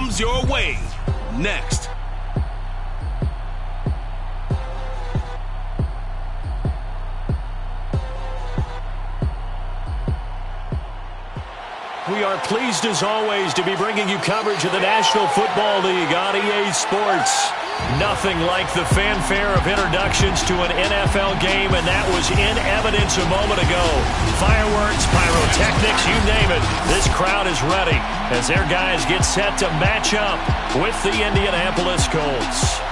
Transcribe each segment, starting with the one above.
comes your way next. We are pleased, as always, to be bringing you coverage of the National Football League on EA Sports. Nothing like the fanfare of introductions to an NFL game, and that was in evidence a moment ago. Fireworks, pyrotechnics, you name it. This crowd is ready as their guys get set to match up with the Indianapolis Colts.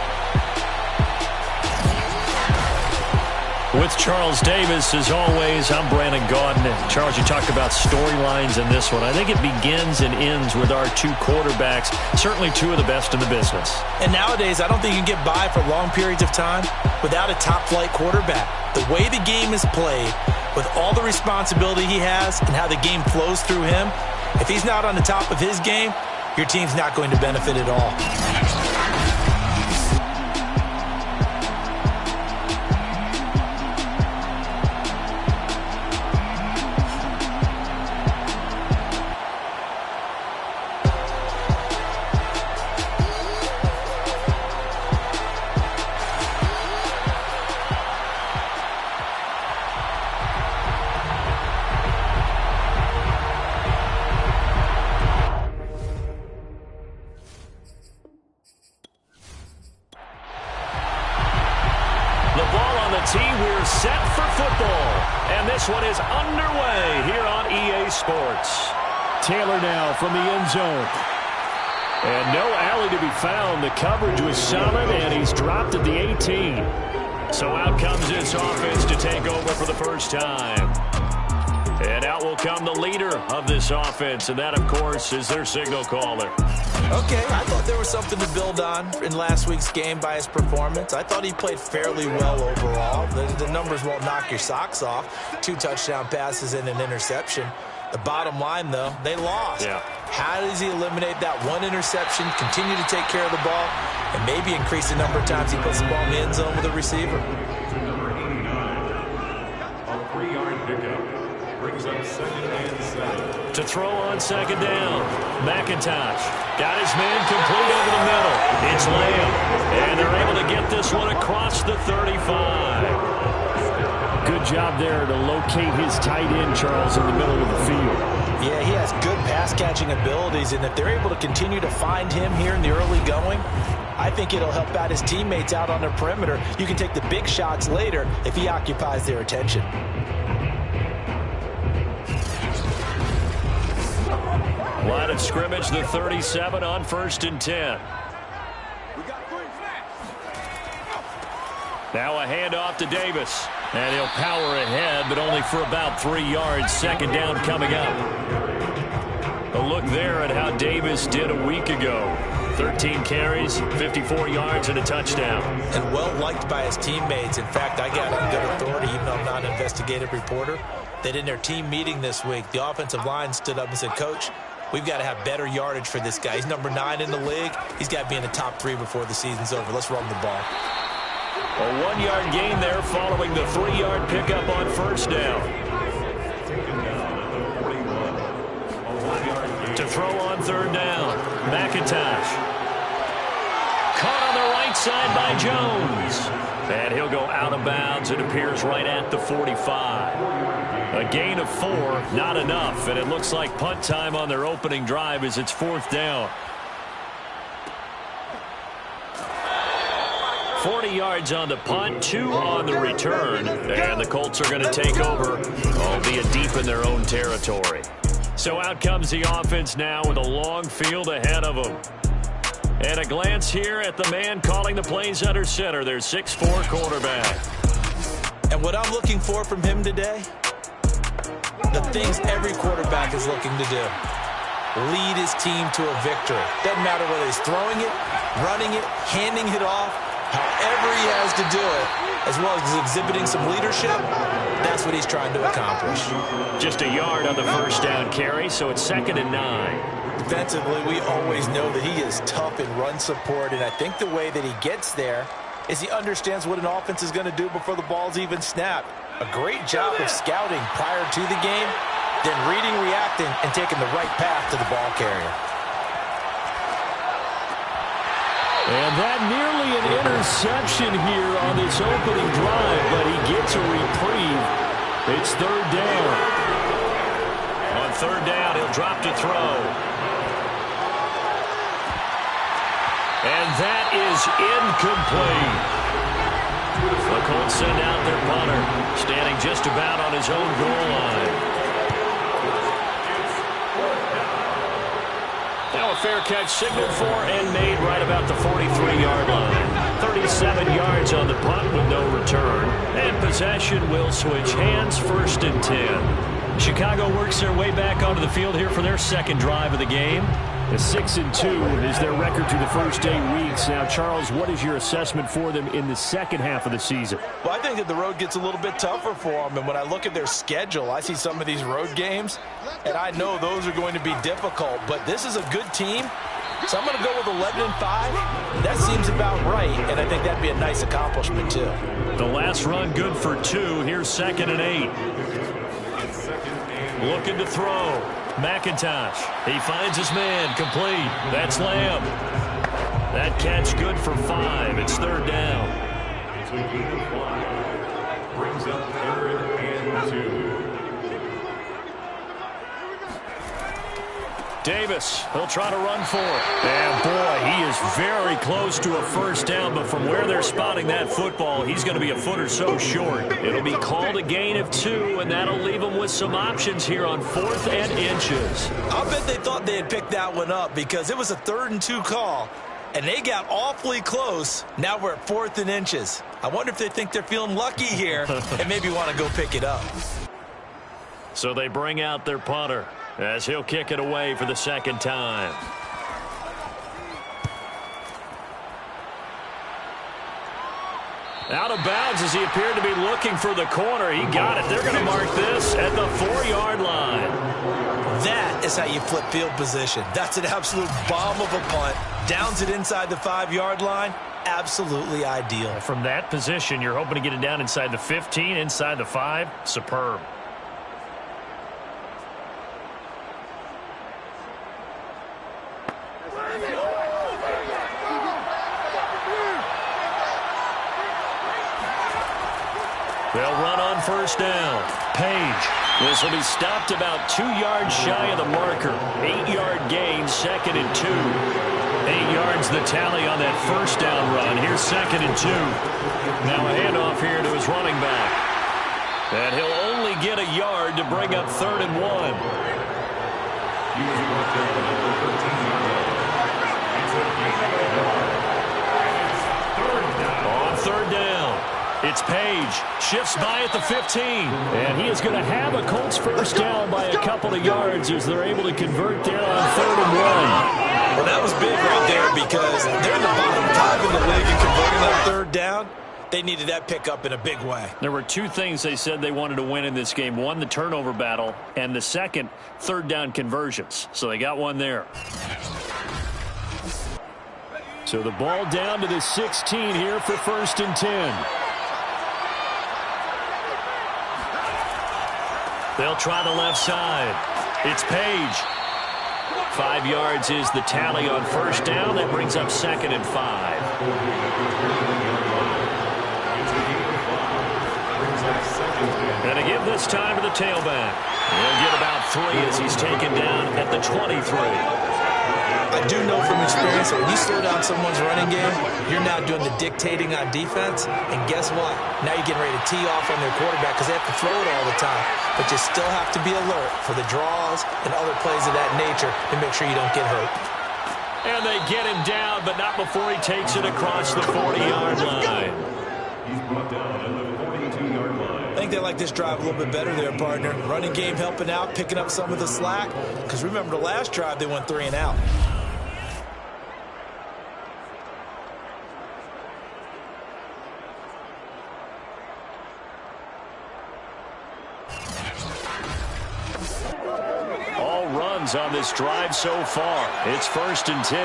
With Charles Davis, as always, I'm Brandon Gaudin. Charles, you talked about storylines in this one. I think it begins and ends with our two quarterbacks, certainly two of the best in the business. And nowadays, I don't think you can get by for long periods of time without a top-flight quarterback. The way the game is played, with all the responsibility he has and how the game flows through him, if he's not on the top of his game, your team's not going to benefit at all. We're set for football, and this one is underway here on EA Sports. Taylor now from the end zone. And no alley to be found. The coverage was solid, and he's dropped at the 18. So out comes this offense to take over for the first time. And out will come the leader of this offense, and that, of course, is their signal caller. Okay, I thought there was something to build on in last week's game by his performance. I thought he played fairly well overall. The numbers won't knock your socks off. 2 touchdown passes and an interception. The bottom line, though, they lost. Yeah. How does he eliminate that one interception, continue to take care of the ball, and maybe increase the number of times he puts the ball in the end zone with a receiver? To throw on second down, McIntosh got his man complete over the middle. It's Lamb, and they're able to get this one across the 35. Good job there to locate his tight end, Charles, in the middle of the field. Yeah, he has good pass-catching abilities, and if they're able to continue to find him here in the early going, I think it'll help out his teammates out on their perimeter. You can take the big shots later if he occupies their attention. Line of scrimmage, the 37 on 1st and 10. Now a handoff to Davis. And he'll power ahead, but only for about 3 yards. Second down coming up. A look there at how Davis did a week ago. 13 carries, 54 yards, and a touchdown. And well-liked by his teammates. In fact, I got on good authority, even though I'm not an investigative reporter, that in their team meeting this week, the offensive line stood up and said, Coach, we've got to have better yardage for this guy. He's number 9 in the league. He's got to be in the top 3 before the season's over. Let's run the ball. A 1-yard gain there following the 3-yard pickup on 1st down. To throw on 3rd down, McIntosh. Caught on the right side by Jones. And he'll go out of bounds. It appears right at the 45. A gain of 4, not enough. And it looks like punt time on their opening drive as it's 4th down. 40 yards on the punt, 2 on the return. And the Colts are going to take over, albeit deep in their own territory. So out comes the offense now with a long field ahead of them. And a glance here at the man calling the plays under center, their 6'4" quarterback. And what I'm looking for from him today, the things every quarterback is looking to do. Lead his team to a victory. Doesn't matter whether he's throwing it, running it, handing it off, however he has to do it, as well as exhibiting some leadership, that's what he's trying to accomplish. Just a yard on the 1st down carry, so it's 2nd and 9. Defensively, we always know that he is tough in run support, and I think the way that he gets there is he understands what an offense is going to do before the ball's even snapped. A great job of scouting prior to the game, then reading, reacting, and taking the right path to the ball carrier. And that nearly an interception here on this opening drive, but he gets a reprieve. It's third down. On third down, he'll drop to throw. And that is incomplete. The Colts send out their punter, standing just about on his own goal line. Now a fair catch signaled for and made right about the 43-yard line. 37 yards on the punt with no return. And possession will switch hands, first and 10. Chicago works their way back onto the field here for their second drive of the game. A 6-2 is their record through the first 8 weeks. Now, Charles, what is your assessment for them in the second half of the season? Well, I think that the road gets a little bit tougher for them. And when I look at their schedule, I see some of these road games, and I know those are going to be difficult. But this is a good team, so I'm going to go with 11-5. That seems about right, and I think that'd be a nice accomplishment, too. The last run good for 2. Here's 2nd and 8. Looking to throw. McIntosh. He finds his man. Complete. That's Lamb. That catch good for 5. It's third down. Brings up 3rd and 2. Davis, he'll try to run for it. And boy, he is very close to a first down, but from where they're spotting that football, he's going to be a foot or so short. It'll be called a gain of 2, and that'll leave him with some options here on 4th and inches. I'll bet they thought they had picked that one up because it was a 3rd and 2 call, and they got awfully close. Now we're at 4th and inches. I wonder if they think they're feeling lucky here and maybe want to go pick it up. So they bring out their punter as he'll kick it away for the second time. Out of bounds as he appeared to be looking for the corner. He got it. They're going to mark this at the 4-yard line. That is how you flip field position. That's an absolute bomb of a punt. Downs it inside the 5-yard line. Absolutely ideal. From that position, you're hoping to get it down inside the 15, inside the 5. Superb. They'll run on first down. Page. This will be stopped about 2 yards shy of the marker. 8-yard gain, 2nd and 2. 8 yards the tally on that first down run. Here's 2nd and 2. Now a handoff here to his running back. And he'll only get a yard to bring up 3rd and 1. On third down. It's Page. Shifts by at the 15. And he is going to have a Colts first down by a couple of yards as they're able to convert there on 3rd and 1. Well, that was big right there because they're in the bottom 5 in the league and converting that 3rd down. They needed that pickup in a big way. There were 2 things they said they wanted to win in this game. One, the turnover battle, and the second, 3rd down conversions. So they got one there. So the ball down to the 16 here for 1st and 10. They'll try the left side. It's Page. 5 yards is the tally on first down. That brings up 2nd and 5. And a give this time to the tailback. He'll get about 3 as he's taken down at the 23. I do know from experience that when you slow down someone's running game, you're now doing the dictating on defense. And guess what? Now you're getting ready to tee off on their quarterback because they have to throw it all the time. But you still have to be alert for the draws and other plays of that nature to make sure you don't get hurt. And they get him down, but not before he takes it across the 40-yard line. He's brought down at the 42-yard line. I think they like this drive a little bit better there, partner. Running game helping out, picking up some of the slack. Because remember the last drive, they went 3 and out. On this drive so far. It's 1st and 10.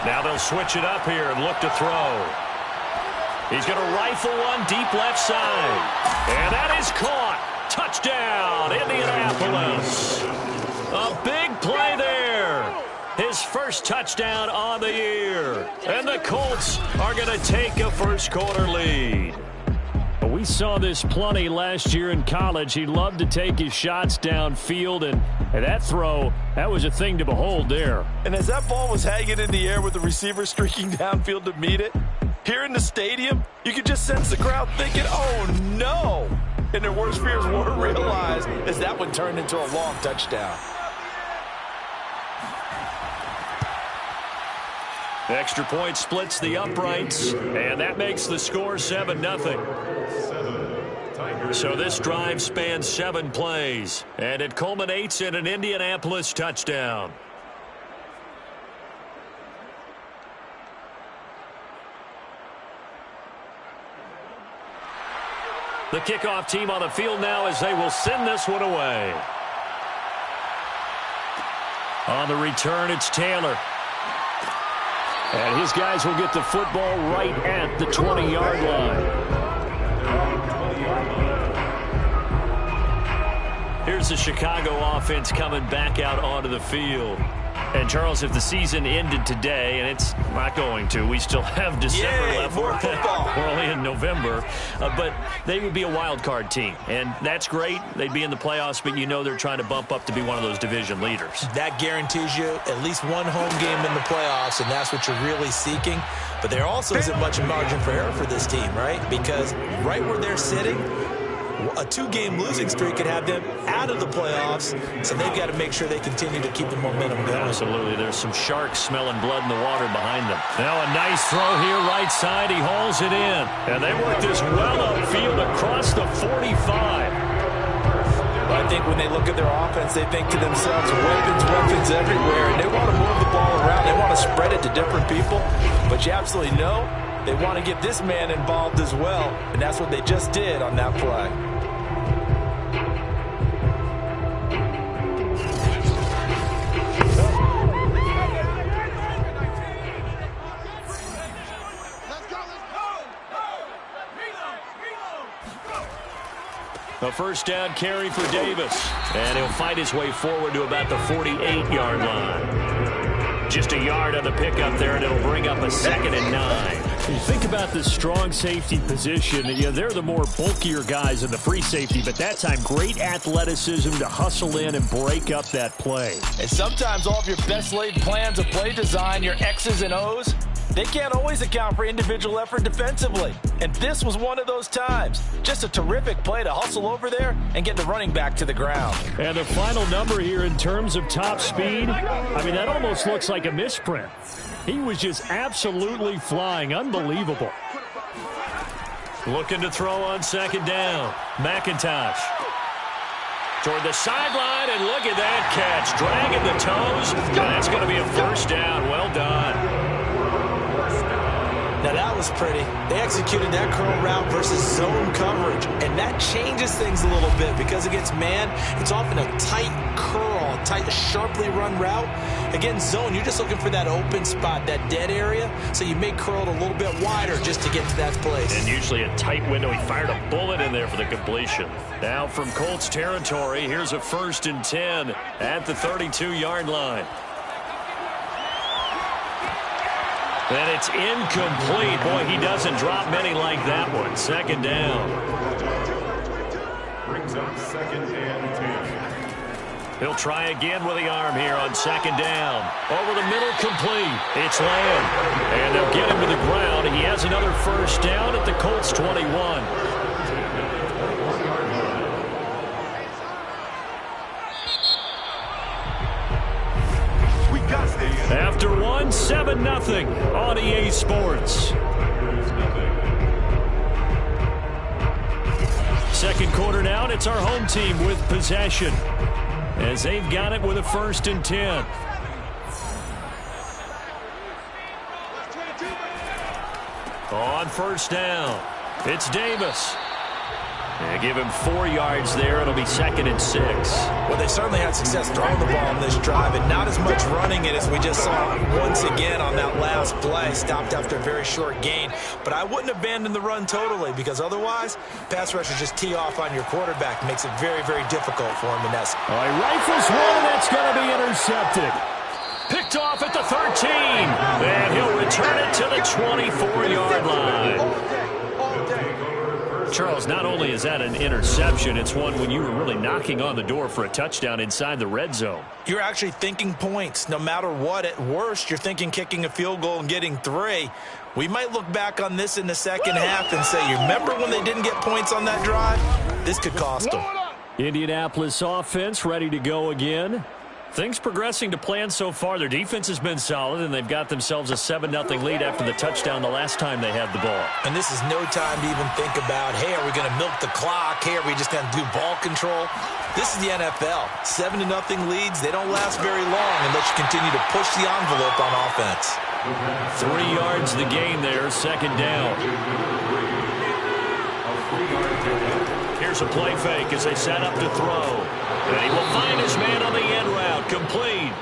Now they'll switch it up here and look to throw. He's going to rifle one deep left side. And that is caught. Touchdown, Indianapolis. A big play there. His first touchdown on the year. And the Colts are going to take a first-quarter lead. We saw this plenty last year in college. He loved to take his shots downfield, and that throw, that was a thing to behold there. And as that ball was hanging in the air with the receiver streaking downfield to meet it, here in the stadium, you could just sense the crowd thinking, oh, no. And their worst fears weren't realized as that one turned into a long touchdown. Extra point splits the uprights, and that makes the score 7-0. So this drive spans 7 plays, and it culminates in an Indianapolis touchdown. The kickoff team on the field now as they will send this one away. On the return, it's Taylor. And his guys will get the football right at the 20-yard line. Here's the Chicago offense coming back out onto the field. And, Charles, if the season ended today, and it's not going to, we still have December left. More football. We're only in November. But they would be a wild card team. And that's great. They'd be in the playoffs, but you know they're trying to bump up to be one of those division leaders. That guarantees you at least one home game in the playoffs, and that's what you're really seeking. But there also isn't much margin for error for this team, right? Because right where they're sitting, a 2-game losing streak could have them out of the playoffs, so they've got to make sure they continue to keep the momentum going. Absolutely. There's some sharks smelling blood in the water behind them. Now a nice throw here, right side. He hauls it in. And they work this well upfield across the 45. I think when they look at their offense, they think to themselves, weapons everywhere, and they want to move the ball around. They want to spread it to different people, but you absolutely know they want to get this man involved as well, and that's what they just did on that play. A first down carry for Davis. And he'll fight his way forward to about the 48-yard line. Just a yard on the pickup there, and it'll bring up a 2nd and 9. You think about the strong safety position. They're the more bulkier guys in the free safety, but that time great athleticism to hustle in and break up that play. And sometimes all of your best laid plans of play design, your X's and O's, they can't always account for individual effort defensively. And this was one of those times. Just a terrific play to hustle over there and get the running back to the ground. And the final number here in terms of top speed, I mean, that almost looks like a misprint. He was just absolutely flying. Unbelievable. Looking to throw on 2nd down. McIntosh. Toward the sideline, and look at that catch. Dragging the toes, and that's going to be a first down. Well done. Now that was pretty. They executed that curl route versus zone coverage, and that changes things a little bit because against man, it's often a tight curl, tight, sharply run route. Again, zone, you're just looking for that open spot, that dead area, so you may curl it a little bit wider just to get to that place. And usually a tight window. He fired a bullet in there for the completion. Now from Colts territory, here's a 1st and 10 at the 32-yard line. And it's incomplete. Boy, he doesn't drop many like that one. 2nd down. Brings up 2nd and 10. He'll try again with the arm here on 2nd down. Over the middle, complete. It's Lamb. And they'll get him to the ground. He has another first down at the Colts 21. After one, 7-0 on EA Sports. 2nd quarter now, and it's our home team with possession as they've got it with a 1st and 10. On 1st down, it's Davis. And give him 4 yards there. It'll be 2nd and 6. Well, they certainly had success throwing the ball in this drive, and not as much running it as we just saw once again on that last play. Stopped after a very short gain. But I wouldn't abandon the run totally, because otherwise, pass rushers just tee off on your quarterback. Makes it very, very difficult for him. And that's all right, rifles one, and that's going to be intercepted. Picked off at the 13. And he'll return it to the 24-yard line. Charles, not only is that an interception, it's one when you were really knocking on the door for a touchdown inside the red zone. You're actually thinking points. No matter what, at worst, you're thinking kicking a field goal and getting 3. We might look back on this in the second half and say, you remember when they didn't get points on that drive? This could cost them. Indianapolis offense ready to go again. Things progressing to plan so far. Their defense has been solid, and they've got themselves a 7-0 lead after the touchdown the last time they had the ball. And this is no time to even think about, hey, are we going to milk the clock? Hey, are we just going to do ball control? This is the NFL. 7-0 leads, they don't last very long unless you continue to push the envelope on offense. 3 yards the gain there, second down. Here's a play fake as they set up to throw. And he will find his man on the end route, complete.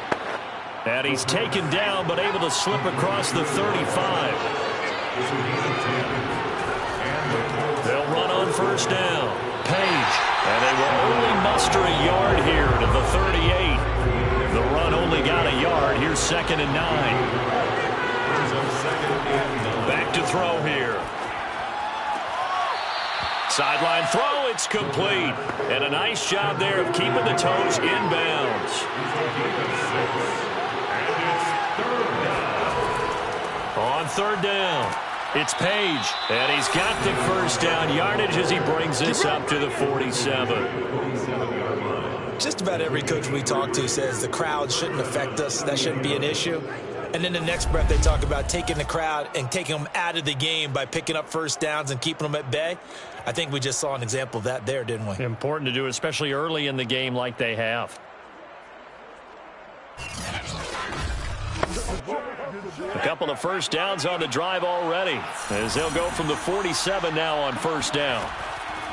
And he's taken down, but able to slip across the 35. They'll run on first down. Page. And they will only muster a yard here to the 38. The run only got a yard. Here's 2nd and 9. Back to throw here. Sideline throw, it's complete. And a nice job there of keeping the toes inbounds. On third down, it's Page. And he's got the first down yardage as he brings this up to the 47. Just about every coach we talk to says the crowd shouldn't affect us. That shouldn't be an issue. And then the next breath they talk about taking the crowd and taking them out of the game by picking up first downs and keeping them at bay. I think we just saw an example of that there, didn't we? Important to do, especially early in the game like they have. A couple of first downs on the drive already, as they'll go from the 47 now on first down.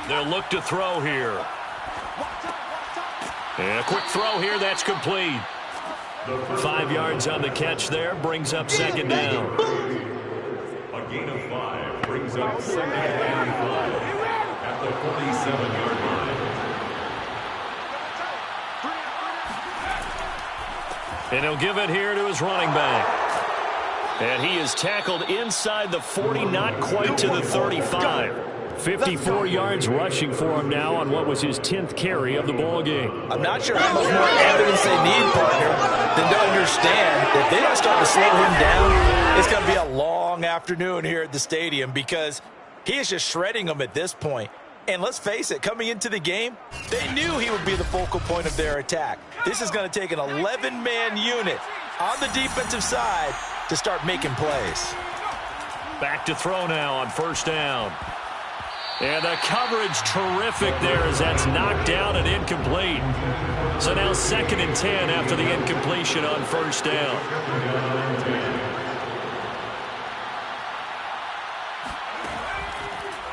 They'll look to throw here. And a quick throw here, that's complete. 5 yards on the catch there, brings up second down. A gain of 5 brings up 2nd and 5 at the 47-yard line. And he'll give it here to his running back. And he is tackled inside the 40, not quite to the 35. 54 yards rushing for him now on what was his 10th carry of the ball game. I'm not sure how much more evidence they need, partner, than to understand that they don't start to slow him down. It's going to be a long afternoon here at the stadium because he is just shredding them at this point. And let's face it, coming into the game, they knew he would be the focal point of their attack. This is going to take an 11-man unit on the defensive side to start making plays. Back to throw now on first down. And the coverage terrific there as that's knocked down and incomplete. So now 2nd and 10 after the incompletion on first down.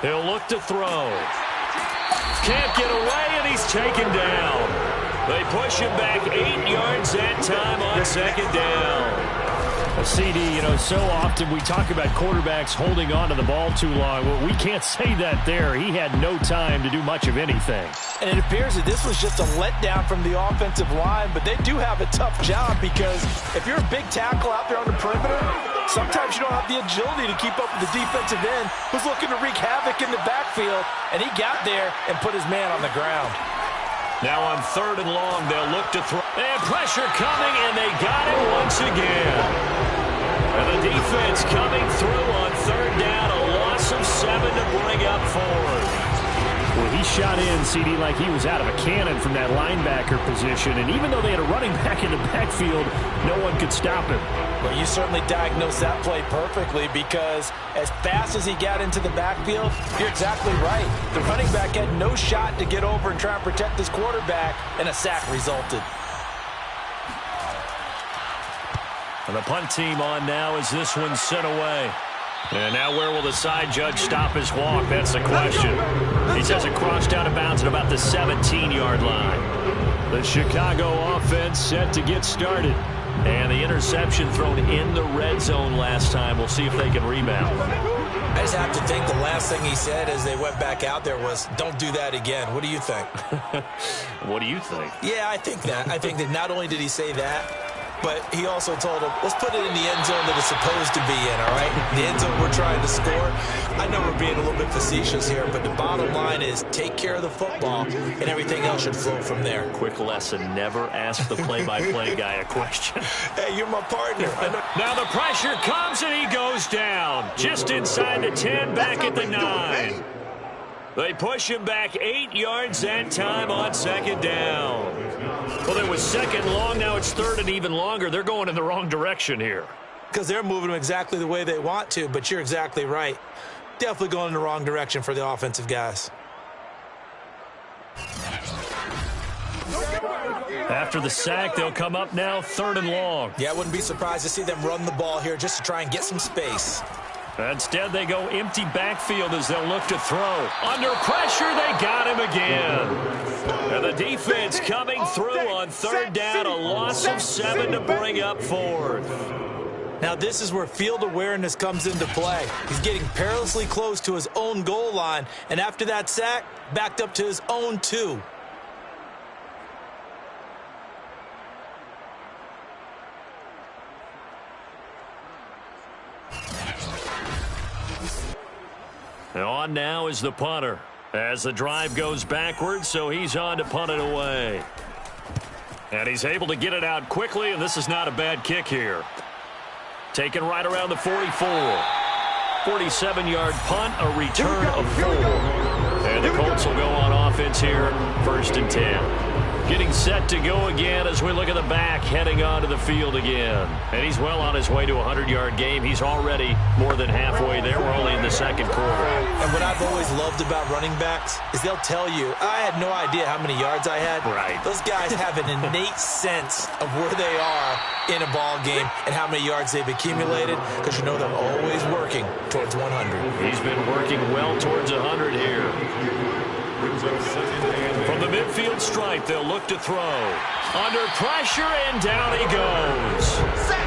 He'll look to throw. Can't get away, and he's taken down. They push him back 8 yards that time on second down. CD, so often we talk about quarterbacks holding on to the ball too long. Well, we can't say that there. He had no time to do much of anything. And it appears that this was just a letdown from the offensive line, but they do have a tough job because if you're a big tackle out there on the perimeter, sometimes you don't have the agility to keep up with the defensive end who's looking to wreak havoc in the backfield, and he got there and put his man on the ground. Now on 3rd and long, they'll look to throw. And pressure coming, and they got it once again. And the defense coming through on 3rd down, a loss of 7 to bring up 4. Well, he shot in, CD, like he was out of a cannon from that linebacker position. And even though they had a running back in the backfield, no one could stop him. Well, you certainly diagnosed that play perfectly because as fast as he got into the backfield, you're exactly right. The running back had no shot to get over and try and protect this quarterback, and a sack resulted. And the punt team on now as this one's sent away. And now where will the side judge stop his walk? That's the question. He says it crossed out of bounds at about the 17-yard line. The Chicago offense set to get started. And the interception thrown in the red zone last time. We'll see if they can rebound. I just have to think the last thing he said as they went back out there was, don't do that again. What do you think? What do you think? Yeah, I think that. I think that not only did he say that, but he also told him, let's put it in the end zone that it's supposed to be in, all right? The end zone we're trying to score. I know we're being a little bit facetious here, but the bottom line is take care of the football, and everything else should flow from there. Quick lesson, never ask the play-by-play guy a question. Hey, you're my partner. Now the pressure comes, and he goes down. Just inside the 10, back at the 9. They push him back 8 yards that time on second down. Well, it was second long. Now it's third and even longer. They're going in the wrong direction here. Because they're moving them exactly the way they want to, but you're exactly right. Definitely going in the wrong direction for the offensive guys. After the sack, they'll come up now third and long. Yeah, I wouldn't be surprised to see them run the ball here just to try and get some space. Instead, they go empty backfield as they'll look to throw. Under pressure, they got him again. And the defense coming through on third down, a loss of 7 to bring up fourth. Now, this is where field awareness comes into play. He's getting perilously close to his own goal line, and after that sack, backed up to his own 2. On now is the punter as the drive goes backwards, so he's on to punt it away. And he's able to get it out quickly, and this is not a bad kick here. Taken right around the 44. 47-yard punt, a return of 4. And the Colts will go on offense here, 1st and 10. Getting set to go again as we look at the back, heading onto the field again. And he's well on his way to a 100-yard game. He's already more than halfway there. We're only in the second quarter. And what I've always loved about running backs is they'll tell you, I had no idea how many yards I had. Right. Those guys have an innate sense of where they are in a ball game and how many yards they've accumulated, because you know they're always working towards 100. He's been working well towards 100 here. From the midfield stripe, they'll look to throw. Under pressure, and down he goes.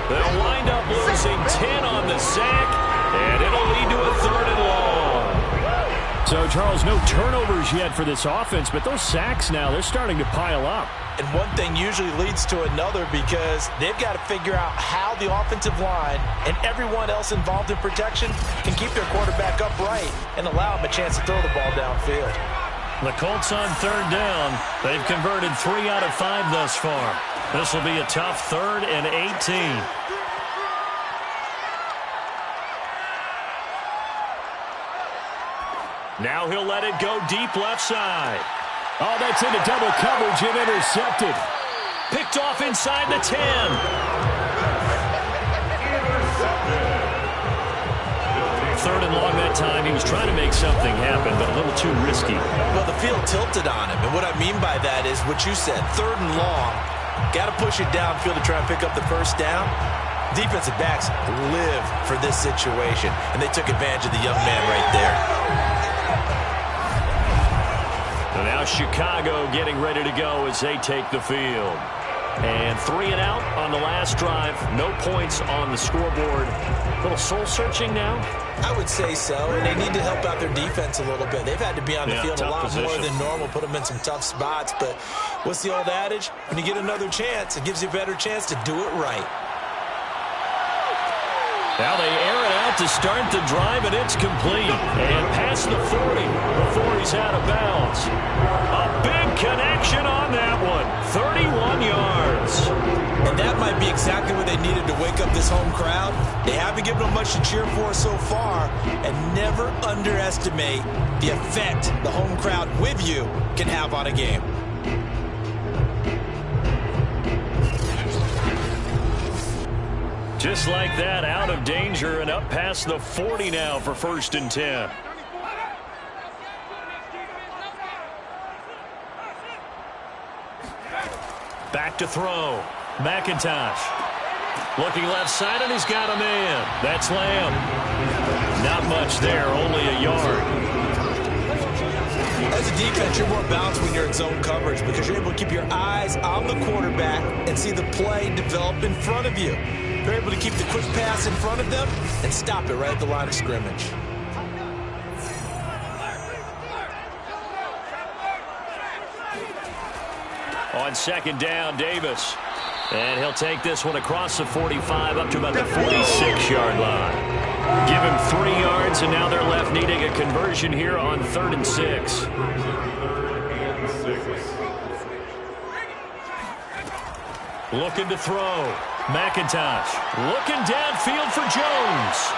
They'll wind up losing 10 on the sack, and it'll lead to a 3rd and long. So, Charles, no turnovers yet for this offense, but those sacks now, they're starting to pile up. And one thing usually leads to another, because they've got to figure out how the offensive line and everyone else involved in protection can keep their quarterback upright and allow him a chance to throw the ball downfield. The Colts on 3rd down. They've converted 3 out of 5 thus far. This will be a tough 3rd and 18. Now he'll let it go deep left side. Oh, that's into double coverage and intercepted. Picked off inside the 10. 3rd and long that time. He was trying to make something happen, but a little too risky. Well, the field tilted on him, and what I mean by that is what you said, 3rd and long. Got to push it downfield to try and pick up the first down. Defensive backs live for this situation, and they took advantage of the young man right there. And now Chicago getting ready to go as they take the field. And 3 and out on the last drive. No points on the scoreboard. A little soul-searching now? I would say so, and they need to help out their defense a little bit. They've had to be on the field a lot more than normal, put them in some tough spots. But what's the old adage? When you get another chance, it gives you a better chance to do it right. Now they air it out to start the drive, and it's complete. And past the 40 before he's out of bounds. A big connection on that one. 31 yards. And that might be exactly what they needed to wake up this home crowd. They haven't given them much to cheer for so far. And never underestimate the effect the home crowd with you can have on a game. Just like that, out of danger and up past the 40 now for 1st and 10. Back to throw. McIntosh. Looking left side, and he's got a man. That's Lamb. Not much there, only a yard. As a defense, you're more balanced when you're in zone coverage because you're able to keep your eyes on the quarterback and see the play develop in front of you. You're able to keep the quick pass in front of them and stop it right at the line of scrimmage. On 2nd down, Davis. And he'll take this one across the 45 up to about the 46-yard line. Give him 3 yards, and now they're left needing a conversion here on 3rd and 6. Looking to throw. McIntosh looking downfield for Jones.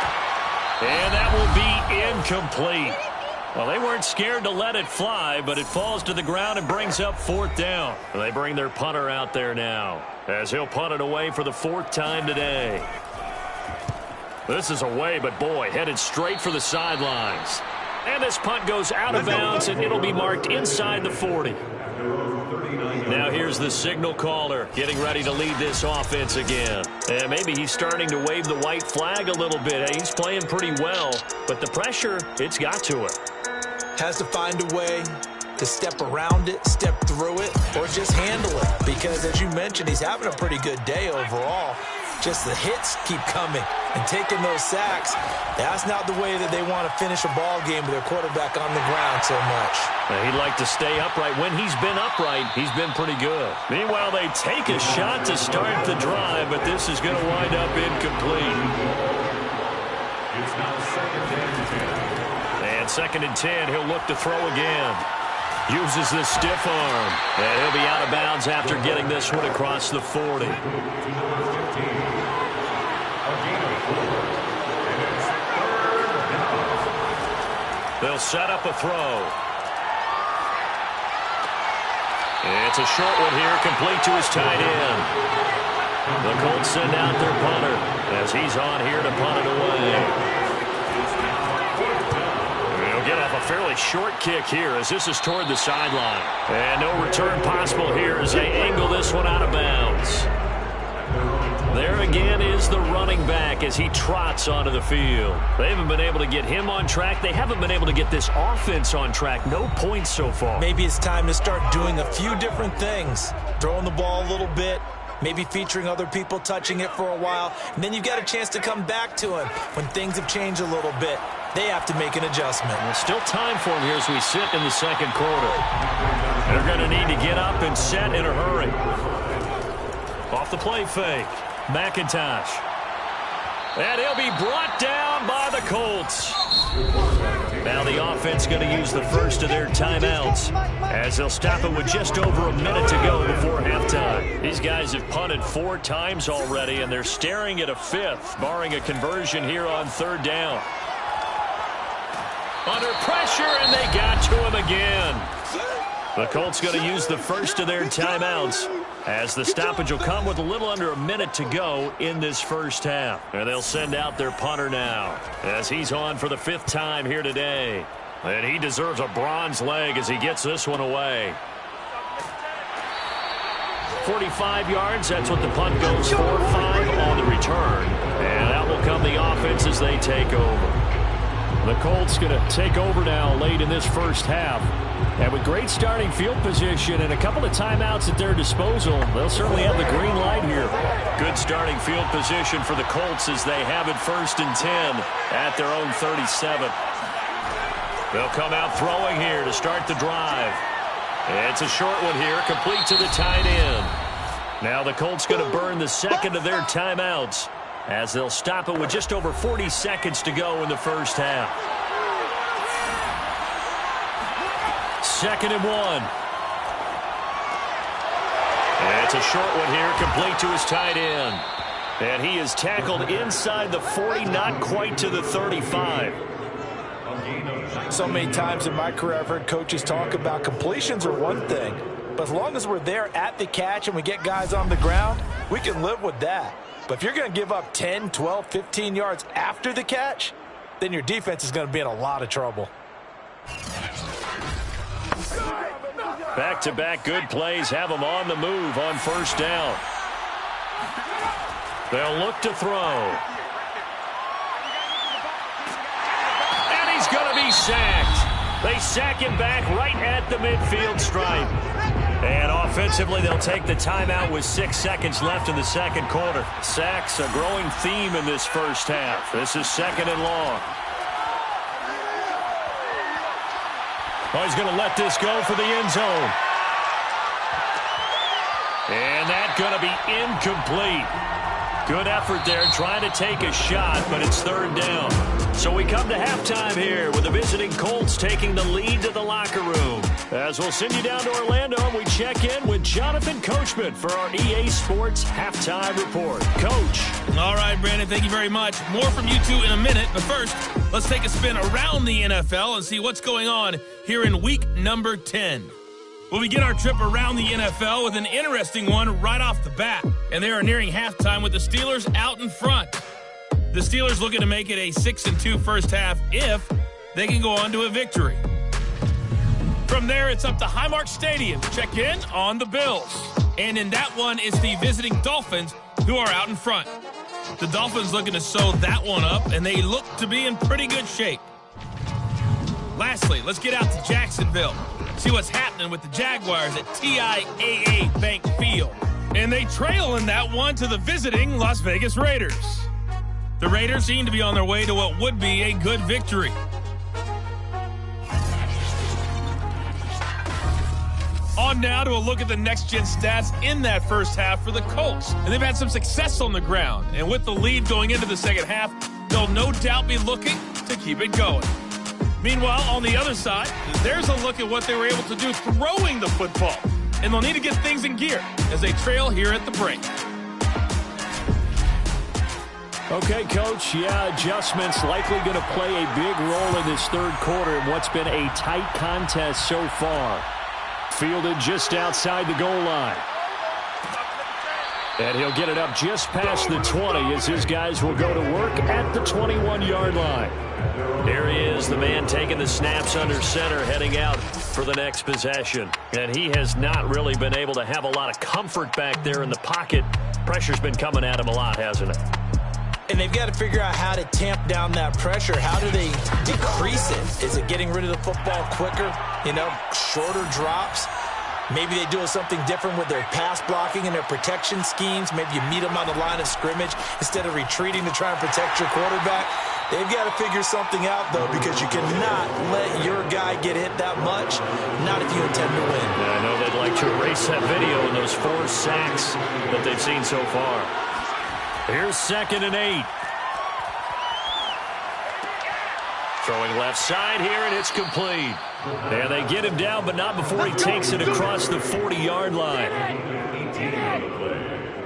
And that will be incomplete. Well, they weren't scared to let it fly, but it falls to the ground and brings up 4th down. They bring their punter out there now, as he'll punt it away for the 4th time today. This is away, but boy, headed straight for the sidelines. And this punt goes out of bounds, and it'll be marked inside the 40. Now here's the signal caller getting ready to lead this offense again. And maybe he's starting to wave the white flag a little bit. He's playing pretty well, but the pressure, it's got to him. Has to find a way to step around it, step through it, or just handle it. Because as you mentioned, he's having a pretty good day overall. Just the hits keep coming and taking those sacks. That's not the way that they want to finish a ball game with their quarterback on the ground so much. He'd like to stay upright. When he's been upright, he's been pretty good. Meanwhile, they take a shot to start the drive, but this is going to wind up incomplete. It's now 2nd and 10. And 2nd and 10, he'll look to throw again. Uses the stiff arm. And he'll be out of bounds after getting this one across the 40. They'll set up a throw. It's a short one here, complete to his tight end. The Colts send out their punter as he's on here to punt it away. He'll get off a fairly short kick here as this is toward the sideline. And no return possible here as they angle this one out of bounds. There again is the running back as he trots onto the field. They haven't been able to get him on track. They haven't been able to get this offense on track. No points so far. Maybe it's time to start doing a few different things. Throwing the ball a little bit, maybe featuring other people touching it for a while, and then you've got a chance to come back to him when things have changed a little bit. They have to make an adjustment. There's still time for him here as we sit in the 2nd quarter. They're going to need to get up and set in a hurry. Off the play fake. McIntosh. And he'll be brought down by the Colts. Now the offense going to use the first of their timeouts as they'll stop it with just over a minute to go before halftime. These guys have punted 4 times already, and they're staring at a 5th, barring a conversion here on 3rd down. Under pressure, and they got to him again. The Colts going to use the first of their timeouts as the stoppage will come with a little under a minute to go in this first half. And they'll send out their punter now as he's on for the 5th time here today. And he deserves a bronze leg as he gets this one away. 45 yards, that's what the punt goes for. 5 on the return. And out will come the offense as they take over. The Colts going to take over now late in this first half. And with great starting field position and a couple of timeouts at their disposal, they'll certainly have the green light here. Good starting field position for the Colts as they have it 1st and 10 at their own 37. They'll come out throwing here to start the drive. It's a short one here, complete to the tight end. Now the Colts going to burn the 2nd of their timeouts as they'll stop it with just over 40 seconds to go in the first half. 2nd and 1. And it's a short one here, complete to his tight end. And he is tackled inside the 40, not quite to the 35. So many times in my career I've heard coaches talk about completions are one thing, but as long as we're there at the catch and we get guys on the ground, we can live with that. But if you're going to give up 10, 12, 15 yards after the catch, then your defense is going to be in a lot of trouble. Back-to-back good plays have them on the move on 1st down. They'll look to throw. And he's going to be sacked. They sack him back right at the midfield stripe. And offensively, they'll take the timeout with 6 seconds left in the 2nd quarter. Sacks, a growing theme in this first half. This is 2nd and long. Oh, he's going to let this go for the end zone. And that going to be incomplete. Good effort there trying to take a shot, but it's third down. So we come to halftime here with the visiting Colts taking the lead to the locker room. As we'll send you down to Orlando, we check in with Jonathan Coachman for our EA Sports Halftime Report. Coach. All right, Brandon, thank you very much. More from you two in a minute, but first, let's take a spin around the NFL and see what's going on here in week number 10. We'll begin our trip around the NFL with an interesting one right off the bat. And they are nearing halftime with the Steelers out in front. The Steelers looking to make it a 6-2 first half if they can go on to a victory. From there, it's up to Highmark Stadium to check in on the Bills. And in that one, it's the visiting Dolphins who are out in front. The Dolphins looking to sew that one up, and they look to be in pretty good shape. Lastly, let's get out to Jacksonville. See what's happening with the Jaguars at TIAA Bank Field. And they trail in that one to the visiting Las Vegas Raiders. The Raiders seem to be on their way to what would be a good victory. On now to a look at the next-gen stats in that first half for the Colts. And they've had some success on the ground. And with the lead going into the second half, they'll no doubt be looking to keep it going. Meanwhile, on the other side, there's a look at what they were able to do throwing the football. And they'll need to get things in gear as they trail here at the break. Okay, Coach, adjustments likely going to play a big role in this third quarter in what's been a tight contest so far. Fielded just outside the goal line. And he'll get it up just past the 20 as his guys will go to work at the 21-yard line. There he is, the man taking the snaps under center, heading out for the next possession. And he has not really been able to have a lot of comfort back there in the pocket. Pressure's been coming at him a lot, hasn't it? And they've got to figure out how to tamp down that pressure. How do they decrease it? Is it getting rid of the football quicker? Shorter drops? Maybe they do something different with their pass blocking and their protection schemes. Maybe you meet them on the line of scrimmage instead of retreating to try and protect your quarterback. They've got to figure something out, though, because you cannot let your guy get hit that much, not if you intend to win. I know they'd like to erase that video and those 4 sacks that they've seen so far. Here's 2nd and 8. Throwing left side here, and it's complete. And they get him down, but not before he takes it across the 40-yard line.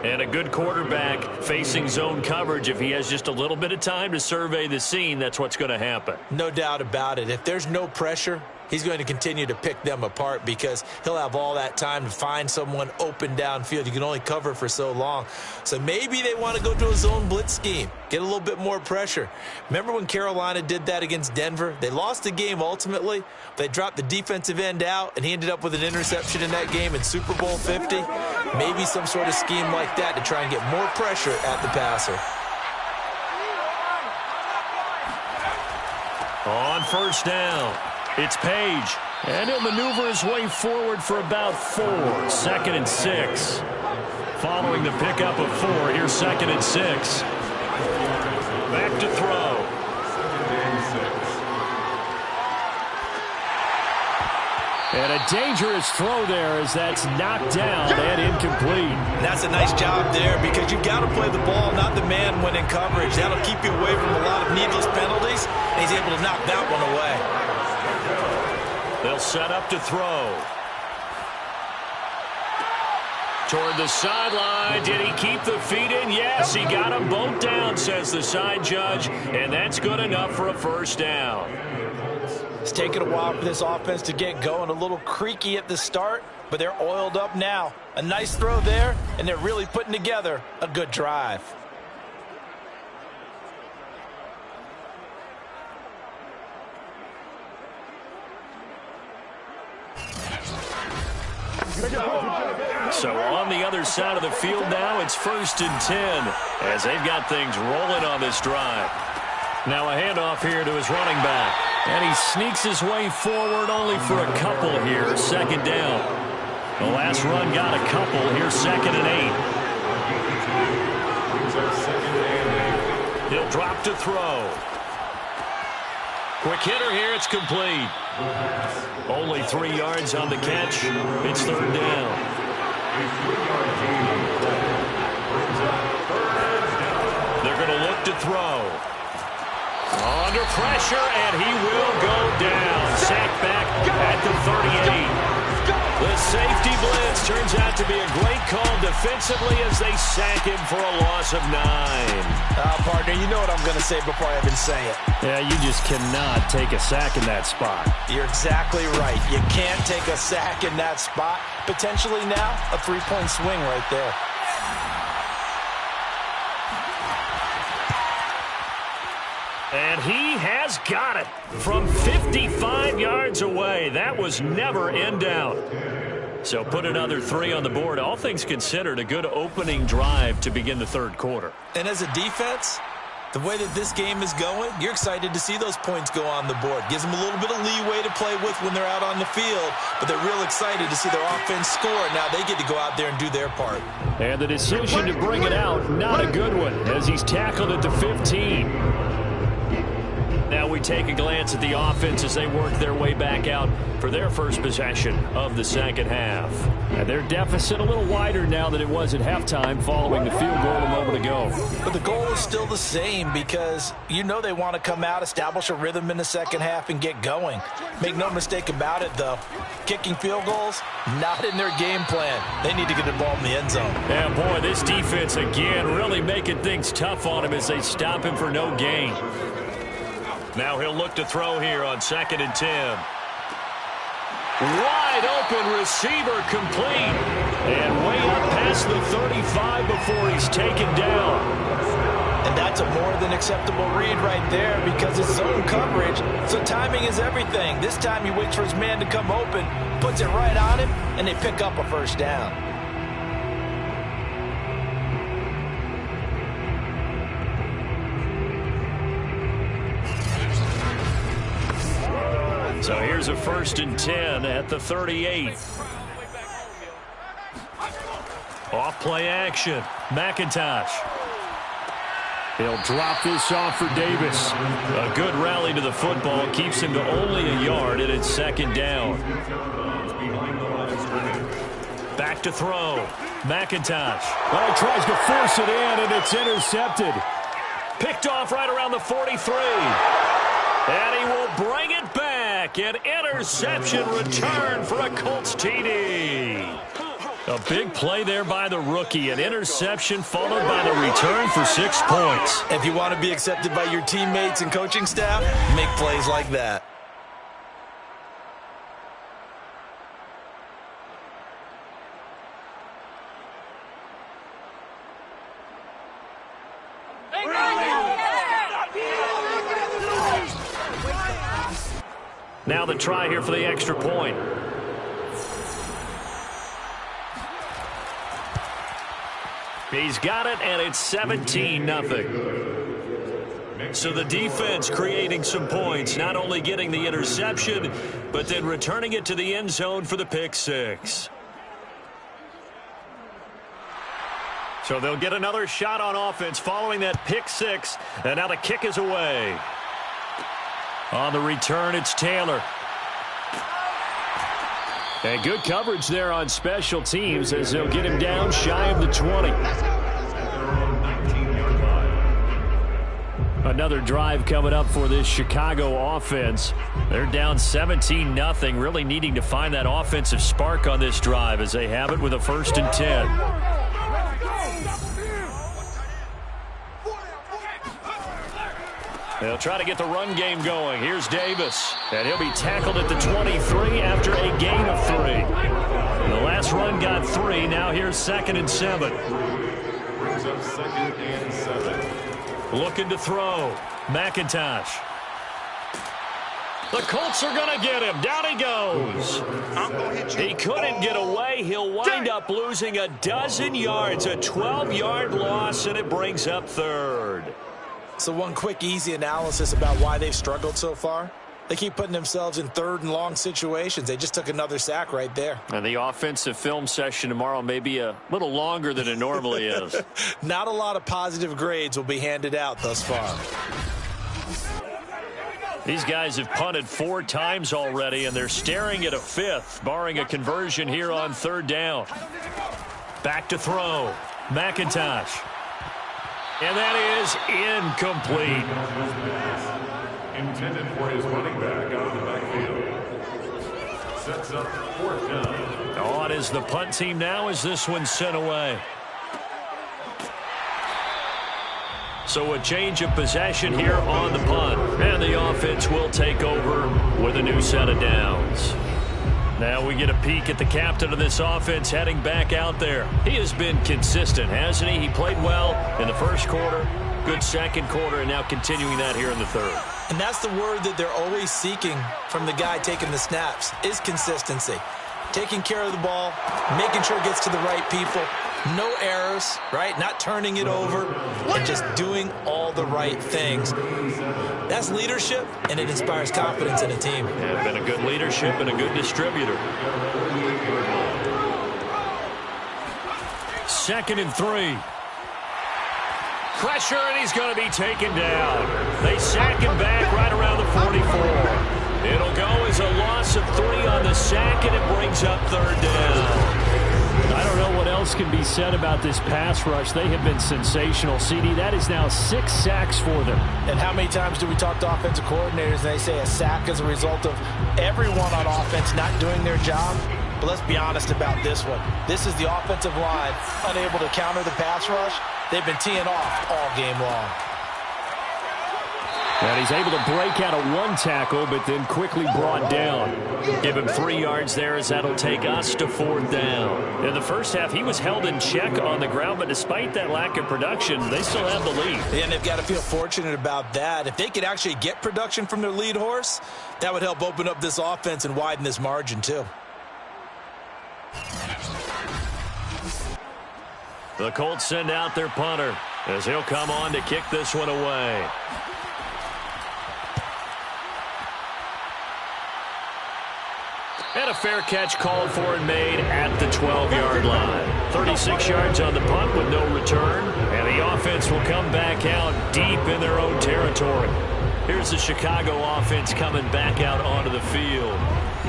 And a good quarterback facing zone coverage. If he has just a little bit of time to survey the scene, that's what's going to happen. No doubt about it. If there's no pressure, he's going to continue to pick them apart because he'll have all that time to find someone open downfield. You can only cover for so long. So maybe they want to go to a zone blitz scheme, get a little bit more pressure. Remember when Carolina did that against Denver? They lost the game ultimately. They dropped the defensive end out, and he ended up with an interception in that game in Super Bowl 50. Maybe some sort of scheme like that to try and get more pressure at the passer. On first down, it's Page. And he'll maneuver his way forward for about 4. 2nd and 6. Following the pickup of 4, here's 2nd and 6. Back to throw. And a dangerous throw there as that's knocked down and incomplete. That's a nice job there because you've got to play the ball, not the man when in coverage. That'll keep you away from a lot of needless penalties, and he's able to knock that one away. They'll set up to throw. Toward the sideline. Did he keep the feet in? Yes, he got them both down, says the side judge, and that's good enough for a first down. It's taken a while for this offense to get going. A little creaky at the start, but they're oiled up now. A nice throw there, and they're really putting together a good drive. So on the other side of the field now, it's 1st and 10 as they've got things rolling on this drive. Now a handoff here to his running back. And he sneaks his way forward only for a couple here. 2nd down. The last run got a couple. Here's 2nd and 8. He'll drop to throw. Quick hitter here. It's complete. Only 3 yards on the catch. It's 3rd down. Under pressure, and he will go down. Sacked back at the 38. The safety blitz turns out to be a great call defensively as they sack him for a loss of 9. Partner, you know what I'm going to say before I even say it. Yeah, you just cannot take a sack in that spot. You're exactly right. You can't take a sack in that spot. Potentially now, a 3-point swing right there. And he has got it from 55 yards away. That was never in doubt. So put another 3 on the board. All things considered, a good opening drive to begin the third quarter. And as a defense, the way that this game is going, you're excited to see those points go on the board. Gives them a little bit of leeway to play with when they're out on the field, but they're real excited to see their offense score. Now they get to go out there and do their part. And the decision to bring it out, not a good one, as he's tackled at the 15. Now we take a glance at the offense as they work their way back out for their first possession of the second half. And their deficit a little wider now than it was at halftime following the field goal a moment ago. But the goal is still the same because you know they want to come out, establish a rhythm in the second half, and get going. Make no mistake about it, though. Kicking field goals, not in their game plan. They need to get the ball in the end zone. Yeah, boy, this defense again really making things tough on him as they stop him for no gain. Now he'll look to throw here on 2nd and 10. Wide open receiver complete. And way up past the 35 before he's taken down. And that's a more than acceptable read right there because it's zone coverage. So timing is everything. This time he waits for his man to come open, puts it right on him, and they pick up a first down. So here's a 1st and 10 at the 38. Off play action. McIntosh. He'll drop this off for Davis. A good rally to the football keeps him to only a yard, and it's 2nd down. Back to throw. McIntosh. Well, he tries to force it in, and it's intercepted. Picked off right around the 43. And he will bring it back. An interception return for a Colts TD. A big play there by the rookie. An interception followed by the return for 6 points. If you want to be accepted by your teammates and coaching staff, make plays like that. Now the try here for the extra point. He's got it, and it's 17-0. So the defense creating some points, not only getting the interception, but then returning it to the end zone for the pick 6. So they'll get another shot on offense following that pick 6, and now the kick is away. On the return, it's Taylor. And good coverage there on special teams as they'll get him down shy of the 20. Another drive coming up for this Chicago offense. They're down 17-0, really needing to find that offensive spark on this drive as they have it with a 1st and 10. They'll try to get the run game going. Here's Davis. And he'll be tackled at the 23 after a gain of 3. The last run got 3. Now here's 2nd and 7. Brings up 2nd and 7. Looking to throw. McIntosh. The Colts are going to get him. Down he goes. He couldn't get away. He'll wind up losing a dozen yards. A 12-yard loss, and it brings up 3rd. So one quick, easy analysis about why they've struggled so far. They keep putting themselves in 3rd and long situations. They just took another sack right there. And the offensive film session tomorrow may be a little longer than it normally is. Not a lot of positive grades will be handed out thus far. These guys have punted 4 times already, and they're staring at a 5th, barring a conversion here on 3rd down. Back to throw. McIntosh. And that is incomplete. intended for his running back out of the backfield. Sets up 4th down. On is the punt team now as this one's sent away. So a change of possession here on the punt. And the offense will take over with a new set of downs. Now we get a peek at the captain of this offense heading back out there. He has been consistent, hasn't he? He played well in the first quarter, good second quarter, and now continuing that here in the third. And that's the word that they're always seeking from the guy taking the snaps, is consistency. Taking care of the ball, making sure it gets to the right people, no errors, right? Not turning it over, and just doing all the right things. That's leadership, and it inspires confidence in a team. Yeah, been a good leadership and a good distributor. 2nd and 3. Pressure, and he's going to be taken down. They sack him back right around the 44. It'll go as a loss of 3 on the sack, and it brings up 3rd down. I don't know what else can be said about this pass rush. They have been sensational, CD. That is now 6 sacks for them. And how many times do we talk to offensive coordinators and they say a sack is a result of everyone on offense not doing their job? But let's be honest about this one. This is the offensive line unable to counter the pass rush. They've been teeing off all game long. And he's able to break out of 1 tackle, but then quickly brought down. Give him 3 yards there as that'll take us to 4th down. In the first half, he was held in check on the ground, but despite that lack of production, they still have the lead. And they've got to feel fortunate about that. If they could actually get production from their lead horse, that would help open up this offense and widen this margin too. The Colts send out their punter as he'll come on to kick this one away. And a fair catch called for and made at the 12-yard line. 36 yards on the punt with no return. And the offense will come back out deep in their own territory. Here's the Chicago offense coming back out onto the field.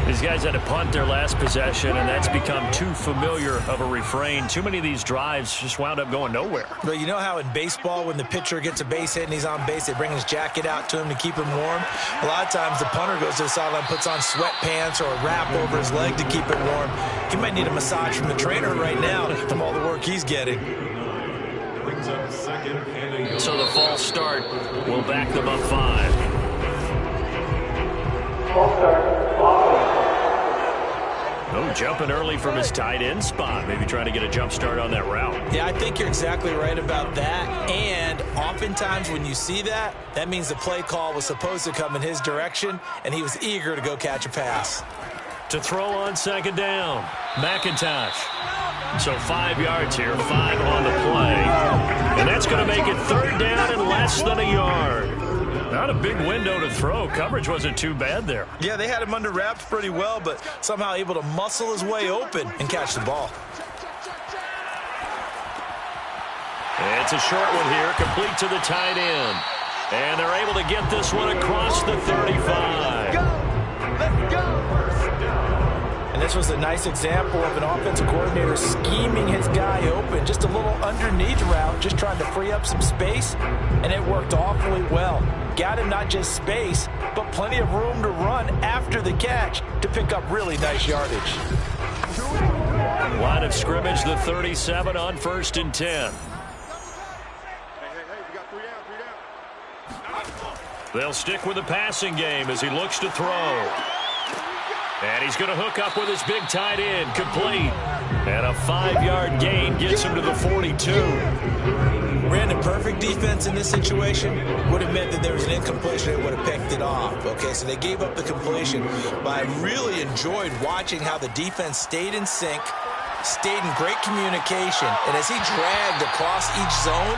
These guys had to punt their last possession, and that's become too familiar of a refrain. Too many of these drives just wound up going nowhere. But you know how in baseball, when the pitcher gets a base hit and he's on base, they bring his jacket out to him to keep him warm? A lot of times the punter goes to the sideline, puts on sweatpants or a wrap over his leg to keep it warm. He might need a massage from the trainer right now from all the work he's getting. So the false start will back them up 5. Oh, jumping early from his tight end spot. Maybe trying to get a jump start on that route. Yeah, I think you're exactly right about that. And oftentimes when you see that, that means the play call was supposed to come in his direction, and he was eager to go catch a pass. To throw on 2nd down, McIntosh. So 5 yards here, 5 on the play. And that's going to make it 3rd down and less than a yard. Not a big window to throw. Coverage wasn't too bad there. Yeah, they had him under wraps pretty well, but somehow able to muscle his way open and catch the ball. It's a short one here, complete to the tight end. And they're able to get this one across the 35. Let's go! And this was a nice example of an offensive coordinator scheming his guy open. Just a little underneath route, just trying to free up some space, and it worked awfully well. Got him not just space, but plenty of room to run after the catch to pick up really nice yardage. Line of scrimmage, the 37 on 1st and 10. They'll stick with the passing game as he looks to throw. And he's going to hook up with his big tight end, complete. And a 5-yard gain gets him to the 42. Brandon, perfect defense in this situation would have meant that there was an incompletion and would have picked it off. Okay, so they gave up the completion. But I really enjoyed watching how the defense stayed in sync, stayed in great communication. And as he dragged across each zone,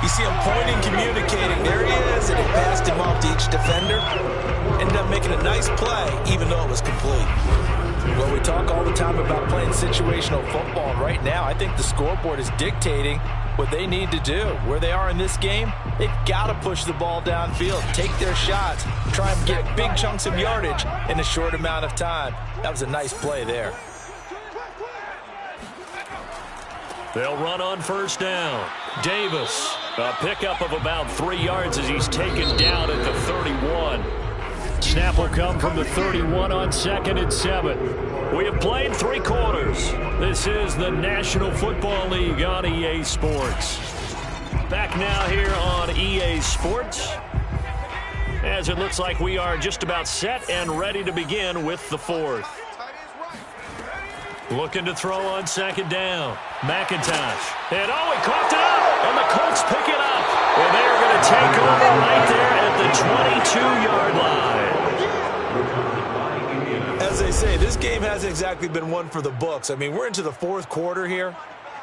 you see him pointing, communicating. There he is, and it passed him off to each defender. Ended up making a nice play, even though it was complete. Well, we talk all the time about playing situational football. Right now, I think the scoreboard is dictating what they need to do. Where they are in this game, they've got to push the ball downfield, take their shots, try and get big chunks of yardage in a short amount of time. That was a nice play there. They'll run on 1st down. Davis A pickup of about 3 yards as he's taken down at the 31. Snap will come from the 31 on 2nd and 7. We have played 3 quarters. This is the National Football League on EA Sports. Back now here on EA Sports, as it looks like we are just about set and ready to begin with the 4th. Looking to throw on 2nd down. McIntosh. And he coughed it up. And the Colts pick it up. And they are going to take over right there at the 22-yard line. As they say, this game hasn't exactly been one for the books. I mean, we're into the 4th quarter here,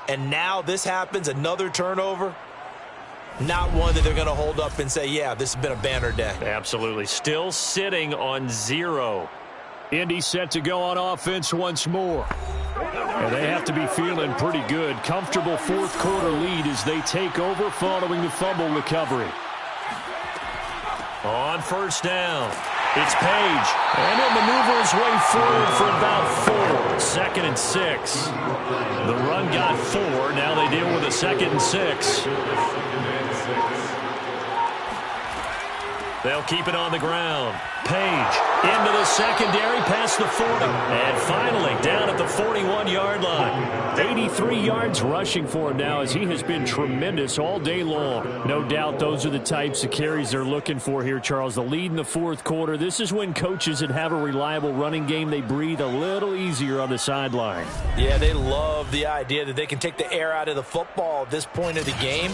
and now this happens, another turnover. Not one that they're going to hold up and say, yeah, this has been a banner day. Absolutely. Still sitting on 0. Indy set to go on offense once more. And they have to be feeling pretty good. Comfortable 4th quarter lead as they take over following the fumble recovery. On 1st down, it's Page. And he'll maneuver his way forward for about 4. 2nd and 6. The run got 4. Now they deal with a 2nd and 6. They'll keep it on the ground. Page into the secondary past the 40. And finally down at the 41-yard line. 83 yards rushing for him now as he has been tremendous all day long. No doubt those are the types of carries they're looking for here, Charles. The lead in the 4th quarter. This is when coaches that have a reliable running game, they breathe a little easier on the sideline. Yeah, they love the idea that they can take the air out of the football at this point of the game.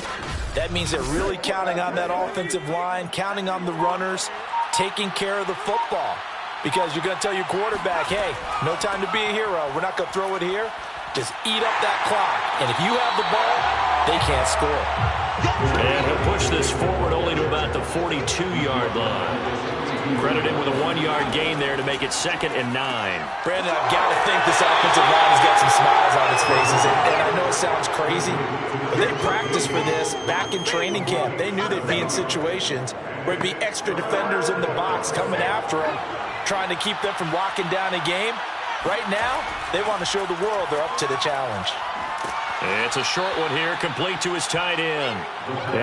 That means they're really counting on that offensive line, counting on the runners, taking care of the football. Because you're going to tell your quarterback, hey, no time to be a hero. We're not going to throw it here. Just eat up that clock. And if you have the ball, they can't score. And he'll push this forward only to about the 42-yard line. Credited with a 1-yard gain there to make it 2nd and 9. Brandon, I've got to think this offensive line has got some smiles on its faces. And I know it sounds crazy, but they practiced for this back in training camp. They knew they'd be in situations where it'd be extra defenders in the box coming after them, trying to keep them from locking down a game. Right now, they want to show the world they're up to the challenge. It's a short one here, complete to his tight end.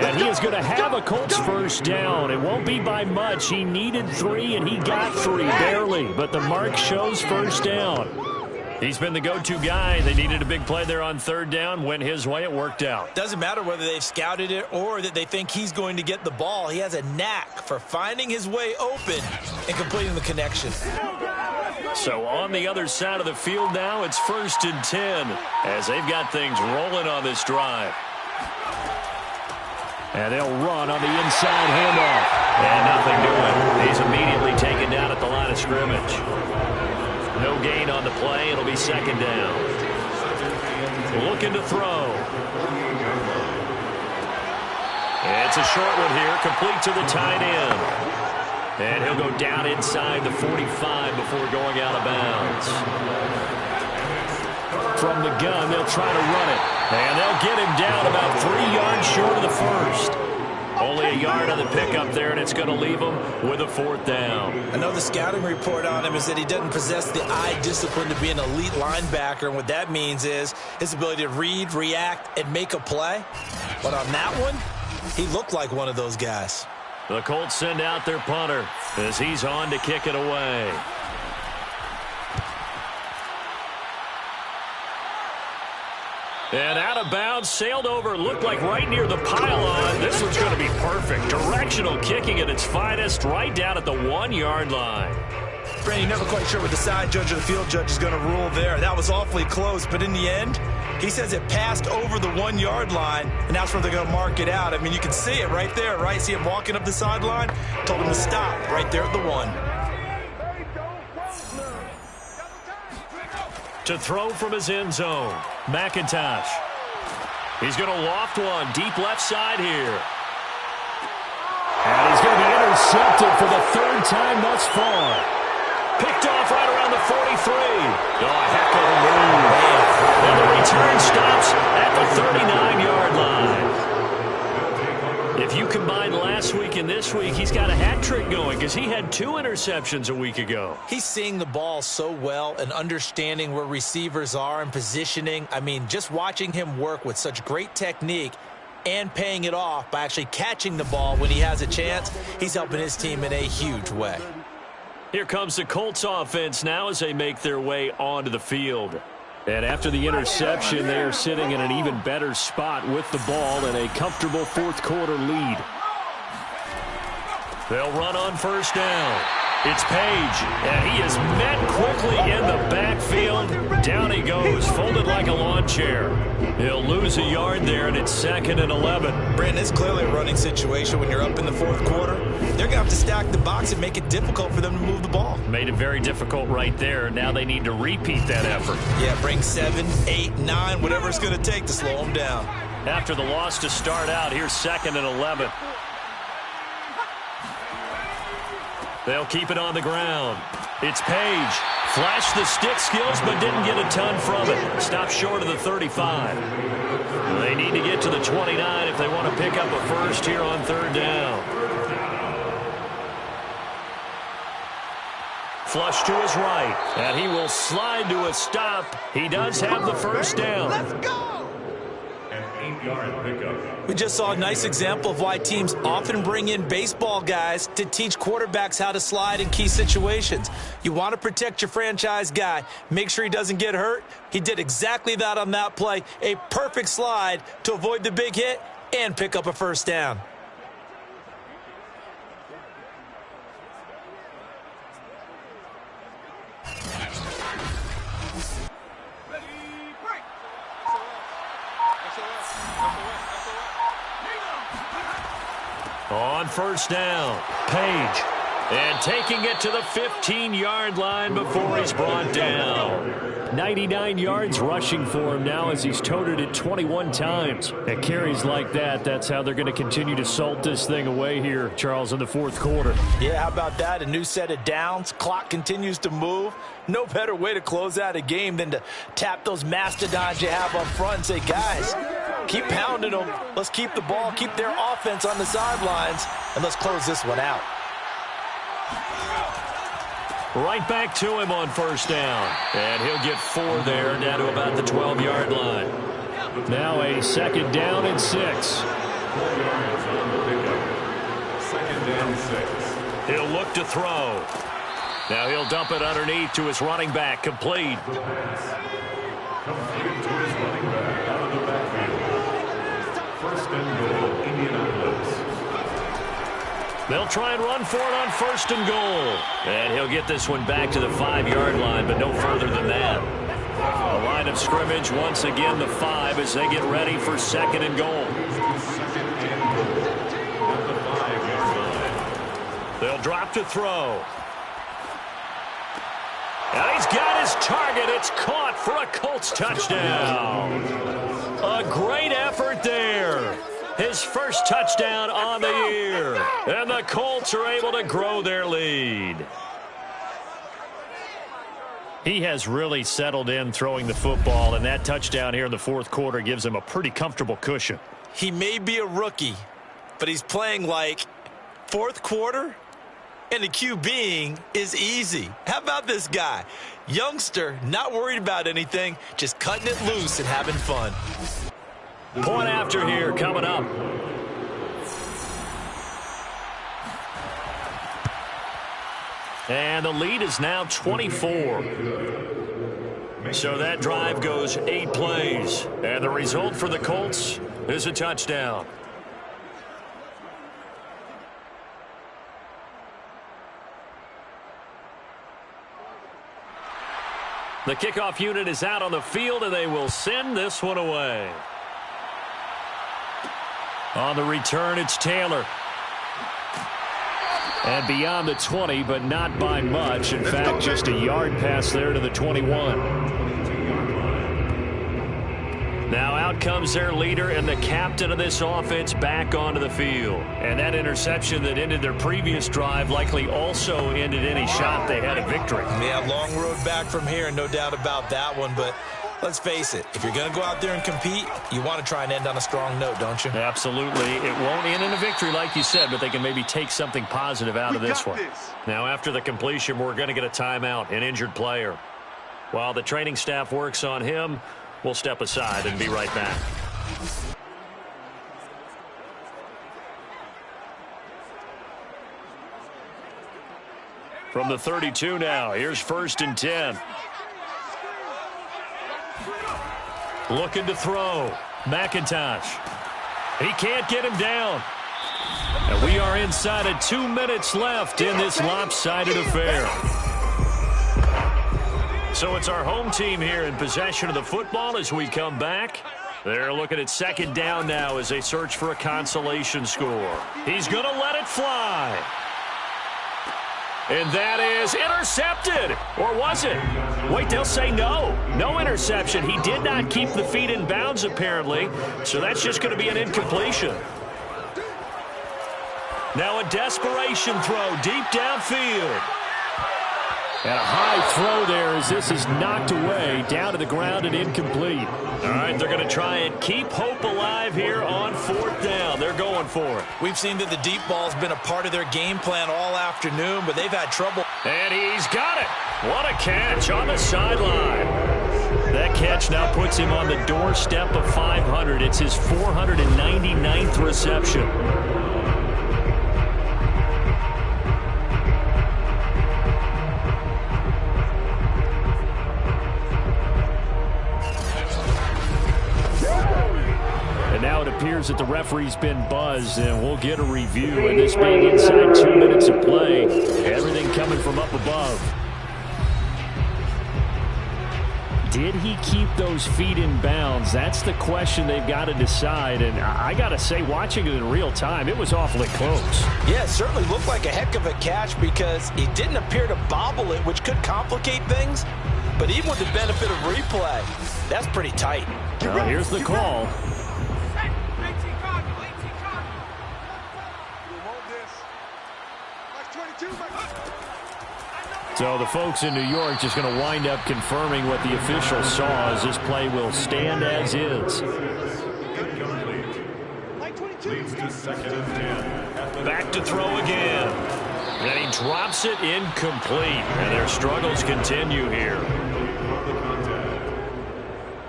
And he is going to have a Colts 1st down. It won't be by much. He needed 3, and he got 3, barely. But the mark shows 1st down. He's been the go-to guy. They needed a big play there on 3rd down. Went his way. It worked out. Doesn't matter whether they've scouted it or that they think he's going to get the ball. He has a knack for finding his way open and completing the connection. So on the other side of the field now, it's 1st and 10 as they've got things rolling on this drive. And they'll run on the inside handoff. And nothing doing. He's immediately taken down at the line of scrimmage. No gain on the play. It'll be 2nd down. Looking to throw. It's a short one here, complete to the tight end. And he'll go down inside the 45 before going out of bounds. From the gun, they'll try to run it. And they'll get him down about 3 yards short of the 1st. Only a yard on the pickup there, and it's going to leave him with a 4th down. I know the scouting report on him is that he doesn't possess the eye discipline to be an elite linebacker. And what that means is his ability to read, react, and make a play. But on that one, he looked like one of those guys. The Colts send out their punter as he's on to kick it away. And out of bounds, sailed over, looked like right near the pylon. This one's going to be perfect. Directional kicking at its finest, right down at the 1-yard line. Brandon, you're never quite sure what the side judge or the field judge is going to rule there. That was awfully close, but in the end, he says it passed over the 1-yard line, and that's where they're going to mark it out. I mean, you can see it right there, right? See him walking up the sideline? Told him to stop right there at the 1. To throw from his end zone, McIntosh. He's going to loft one deep left side here. And he's going to be intercepted for the 3rd time thus far. Picked off right around the 43. Oh, heck of a move. And the return stops at the 39-yard line. If you combine last week and this week, he's got a hat trick going because he had 2 interceptions a week ago. He's seeing the ball so well and understanding where receivers are and positioning. I mean, just watching him work with such great technique and paying it off by actually catching the ball when he has a chance. He's helping his team in a huge way. Here comes the Colts offense now as they make their way onto the field. And after the interception, they are sitting in an even better spot with the ball and a comfortable fourth quarter lead. They'll run on first down. It's Page, and he is met quickly in the backfield. Down he goes, folded like a lawn chair. He'll lose a yard there, and it's 2nd and 11. Brandon, it's clearly a running situation when you're up in the fourth quarter. They're going to have to stack the box and make it difficult for them to move the ball. Made it very difficult right there. Now they need to repeat that effort. Yeah, bring 7, 8, 9, whatever it's going to take to slow them down. After the loss to start out, here's 2nd and 11. They'll keep it on the ground. It's Page. Flashed the stick skills, but didn't get a ton from it. Stopped short of the 35. They need to get to the 29 if they want to pick up a first here on third down. Flush to his right, and he will slide to a stop. He does have the first down. Let's go! An 8-yard pickup. We just saw a nice example of why teams often bring in baseball guys to teach quarterbacks how to slide in key situations. You want to protect your franchise guy. Make sure he doesn't get hurt. He did exactly that on that play. A perfect slide to avoid the big hit and pick up a first down. On first down, Page. And taking it to the 15-yard line before he's brought down. 99 yards rushing for him now as he's toted it 21 times. At carries like that, that's how they're going to continue to salt this thing away here, Charles, in the fourth quarter. Yeah, how about that? A new set of downs. Clock continues to move. No better way to close out a game than to tap those mastodons you have up front and say, guys, keep pounding them. Let's keep the ball, keep their offense on the sidelines, and let's close this one out. Right back to him on first down. And he'll get 4 there, down to about the 12-yard line. Now a 2nd down and 6. 4 yards on the pickup. 2nd and 6. He'll look to throw. Now he'll dump it underneath to his running back. Complete. Complete to his running back out of the backfield. 1st and goal, Indianapolis. They'll try and run for it on 1st and goal. And he'll get this one back to the 5-yard line, but no further than that. A line of scrimmage, once again the 5 as they get ready for 2nd and goal. 2nd and goal at the 5-yard line. They'll drop to throw. And he's got his target. It's caught for a Colts touchdown. A great effort there. His first touchdown on the year. And the Colts are able to grow their lead. He has really settled in throwing the football, and that touchdown here in the fourth quarter gives him a pretty comfortable cushion. He may be a rookie, but he's playing like fourth quarter, and the QBing is easy. How about this guy? Youngster, not worried about anything, just cutting it loose and having fun. Point after here coming up. And the lead is now 24. So that drive goes 8 plays. And the result for the Colts is a touchdown. The kickoff unit is out on the field, and they will send this one away. On the return, it's Taylor. And beyond the 20, but not by much. In fact, just a yard pass there to the 21. Now out comes their leader and the captain of this offense back onto the field. And that interception that ended their previous drive likely also ended any shot they had at victory. Yeah, long road back from here, no doubt about that one. But let's face it, if you're going to go out there and compete, you want to try and end on a strong note, don't you? Absolutely. It won't end in a victory like you said, but they can maybe take something positive out of this one. Now after the completion, we're going to get a timeout, an injured player. While the training staff works on him, we'll step aside and be right back. From the 32 now, here's 1st and 10. Looking to throw. McIntosh. He can't get him down. And we are inside of 2 minutes left in this lopsided affair. So it's our home team here in possession of the football as we come back. They're looking at 2nd down now as they search for a consolation score. He's going to let it fly. And that is intercepted. Or was it? Wait, they'll say no. No interception. He did not keep the feet in bounds, apparently. So that's just going to be an incompletion. Now a desperation throw deep downfield. And a high throw there as this is knocked away, down to the ground and incomplete. All right, they're going to try and keep hope alive here on 4th down. They're going for it. We've seen that the deep ball's been a part of their game plan all afternoon, but they've had trouble. And he's got it. What a catch on the sideline. That catch now puts him on the doorstep of 500. It's his 499th reception. Appears that the referee's been buzzed, and we'll get a review. And this being inside 2 minutes of play, everything coming from up above. Did he keep those feet in bounds? That's the question they've got to decide. And I got to say, watching it in real time, it was awfully close. Yeah, it certainly looked like a heck of a catch because he didn't appear to bobble it, which could complicate things. But even with the benefit of replay, that's pretty tight. Well, here's the call. So the folks in New York just going to wind up confirming what the official saw as this play will stand as is. Back to throw again. And he drops it incomplete. And their struggles continue here.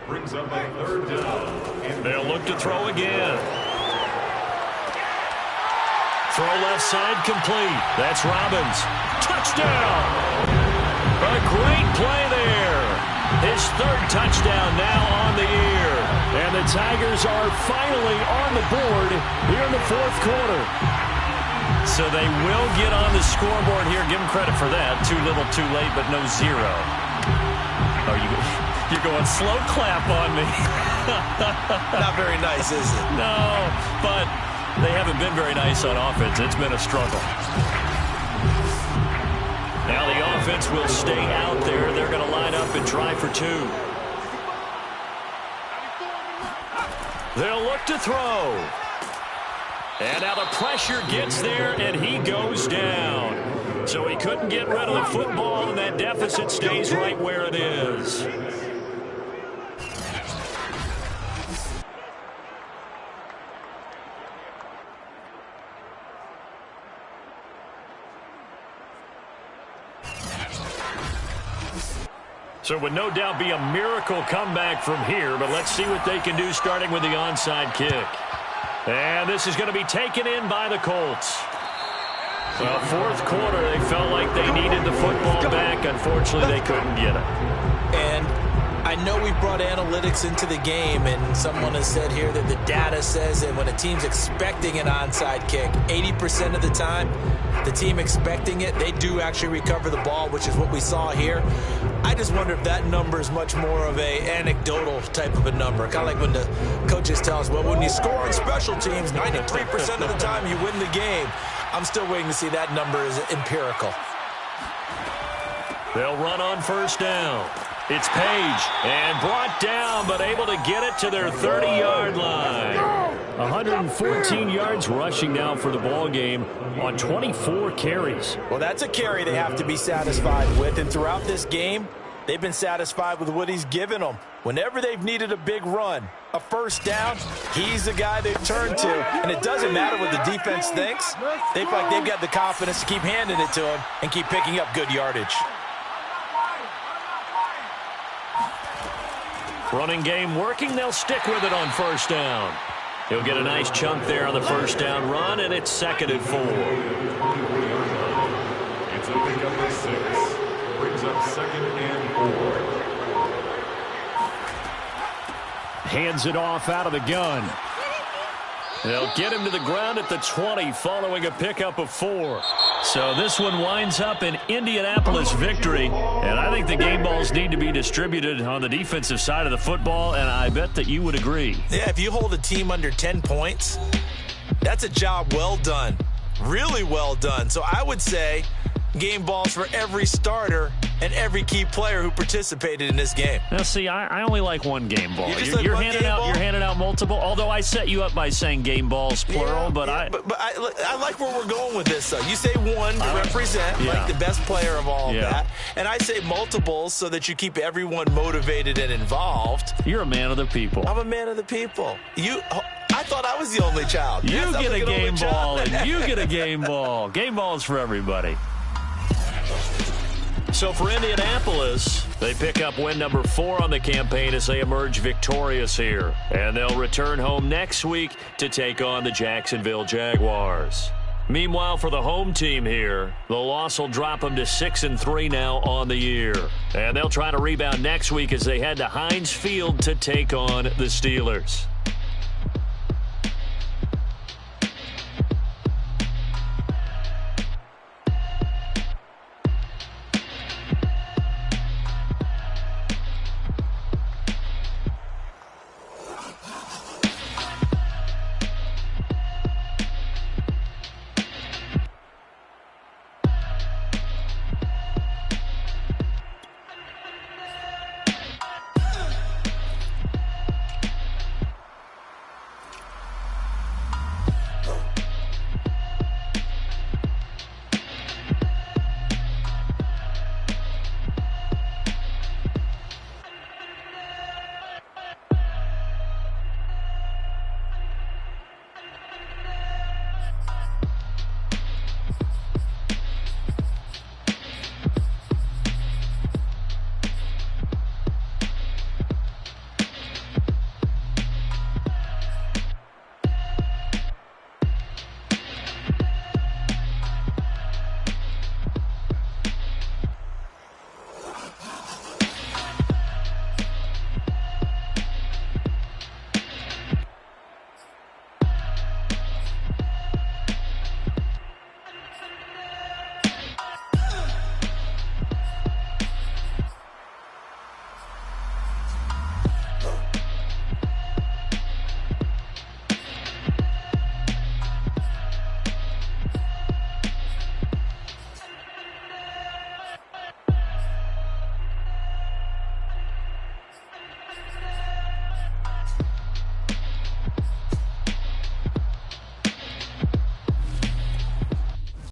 Brings up a 3rd down. They'll look to throw again. Throw left side complete. That's Robbins. Touchdown! A great play there. His 3rd touchdown now on the year. And the Tigers are finally on the board here in the 4th quarter. So they will get on the scoreboard here. Give them credit for that. Too little, too late, but no zero. Oh, you're going slow clap on me. Not very nice, is it? No, but they haven't been very nice on offense. It's been a struggle. Now the offense will stay out there. They're going to line up and try for 2. They'll look to throw. And now the pressure gets there, and he goes down. So he couldn't get rid of the football, and that deficit stays right where it is. So it would no doubt be a miracle comeback from here, but let's see what they can do starting with the onside kick. And this is going to be taken in by the Colts. Well, 4th quarter, they felt like they needed the football back. Unfortunately, they couldn't get it. And I know we brought analytics into the game, and someone has said here that the data says that when a team's expecting an onside kick, 80% of the time, the team expecting it, they do actually recover the ball, which is what we saw here. I just wonder if that number is much more of a anecdotal type of a number. Kind of like when the coaches tell us, well, when you score on special teams, 93% of the time you win the game. I'm still waiting to see that number is empirical. They'll run on 1st down. It's Page, and brought down, but able to get it to their 30-yard line. 114 yards rushing now for the ball game on 24 carries. Well, that's a carry they have to be satisfied with, and throughout this game, they've been satisfied with what he's given them. Whenever they've needed a big run, a 1st down, he's the guy they've turned to, and it doesn't matter what the defense thinks. They feel like they've got the confidence to keep handing it to him and keep picking up good yardage. Running game working. They'll stick with it on 1st down. He'll get a nice chunk there on the 1st down run, and it's 2nd and 4. to pick up the 6. Brings up 2nd and 4. Hands it off out of the gun. They'll get him to the ground at the 20 following a pickup of 4. So this one winds up an Indianapolis victory, and I think the game balls need to be distributed on the defensive side of the football, and I bet that you would agree. Yeah, if you hold a team under 10 points, that's a job well done. Really well done. So I would say game balls for every starter and every key player who participated in this game. Now, see, I only like one game ball. You're handing out multiple. Although I set you up by saying game balls plural, but I like where we're going with this. Though you say one to represent like the best player of all of that, and I say multiples so that you keep everyone motivated and involved. You're a man of the people. I'm a man of the people. I thought I was the only child. You get a game ball, and you get a game ball. Game balls for everybody. So for Indianapolis, they pick up win number 4 on the campaign as they emerge victorious here. And they'll return home next week to take on the Jacksonville Jaguars. Meanwhile, for the home team here, the loss will drop them to 6-3 now on the year. And they'll try to rebound next week as they head to Heinz Field to take on the Steelers.